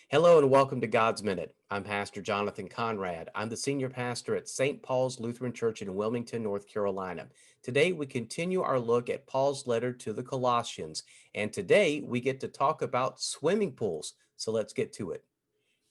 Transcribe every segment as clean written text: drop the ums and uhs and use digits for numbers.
Hello and welcome to God's Minute. I'm Pastor Jonathan Conrad. I'm the senior pastor at St. Paul's Lutheran Church in Wilmington, North Carolina. Today we continue our look at Paul's letter to the Colossians, and today we get to talk about swimming pools. So let's get to it.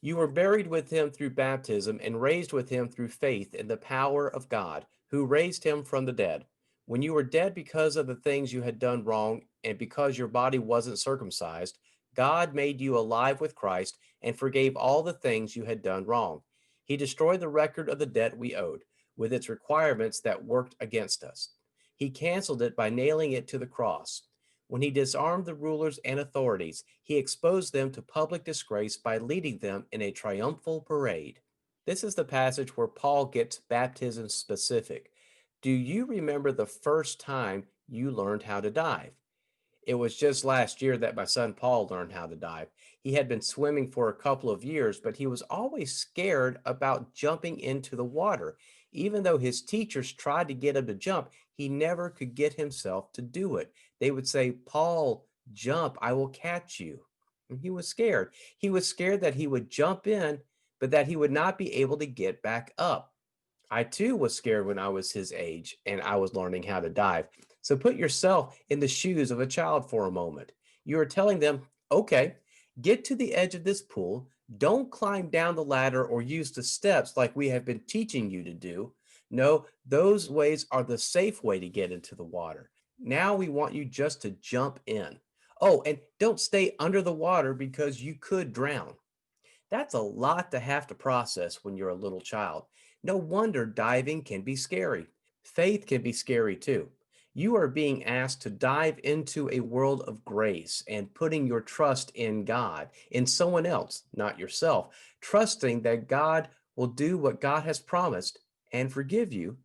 You were buried with him through baptism and raised with him through faith in the power of God, who raised him from the dead. When you were dead because of the things you had done wrong and because your body wasn't circumcised, God made you alive with Christ and forgave all the things you had done wrong. He destroyed the record of the debt we owed, with its requirements that worked against us. He canceled it by nailing it to the cross. When he disarmed the rulers and authorities, he exposed them to public disgrace by leading them in a triumphal parade. This is the passage where Paul gets baptism specific. Do you remember the first time you learned how to dive? It was just last year that my son Paul learned how to dive. He had been swimming for a couple of years, but he was always scared about jumping into the water. Even though his teachers tried to get him to jump, he never could get himself to do it. They would say, Paul, jump, I will catch you. And he was scared. He was scared that he would jump in, but that he would not be able to get back up. I too was scared when I was his age and I was learning how to dive. So put yourself in the shoes of a child for a moment. You are telling them, okay, get to the edge of this pool. Don't climb down the ladder or use the steps like we have been teaching you to do. No, those ways are the safe way to get into the water. Now we want you just to jump in. Oh, and don't stay under the water because you could drown. That's a lot to have to process when you're a little child. No wonder diving can be scary. Faith can be scary too. You are being asked to dive into a world of grace and putting your trust in God, in someone else, not yourself, trusting that God will do what God has promised and forgive you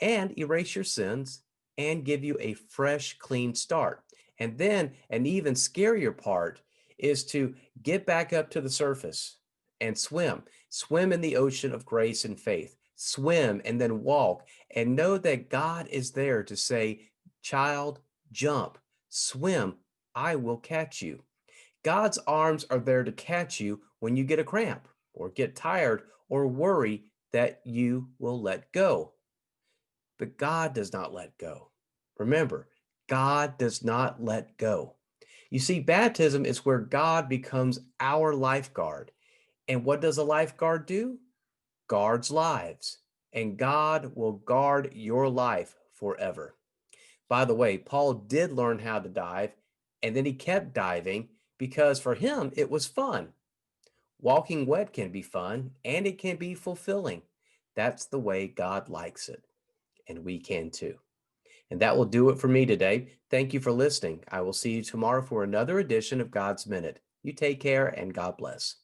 and erase your sins and give you a fresh, clean start. And then an even scarier part is to get back up to the surface and swim. Swim in the ocean of grace and faith. Swim and then walk and know that God is there to say, child, jump, swim, I will catch you. God's arms are there to catch you when you get a cramp or get tired or worry that you will let go. But God does not let go. Remember, God does not let go. You see, baptism is where God becomes our lifeguard. And what does a lifeguard do? Guards lives. And God will guard your life forever. By the way, Paul did learn how to dive, and then he kept diving because for him it was fun. Walking wet can be fun and it can be fulfilling. That's the way God likes it, and we can too. And that will do it for me today. Thank you for listening. I will see you tomorrow for another edition of God's Minute. You take care and God bless.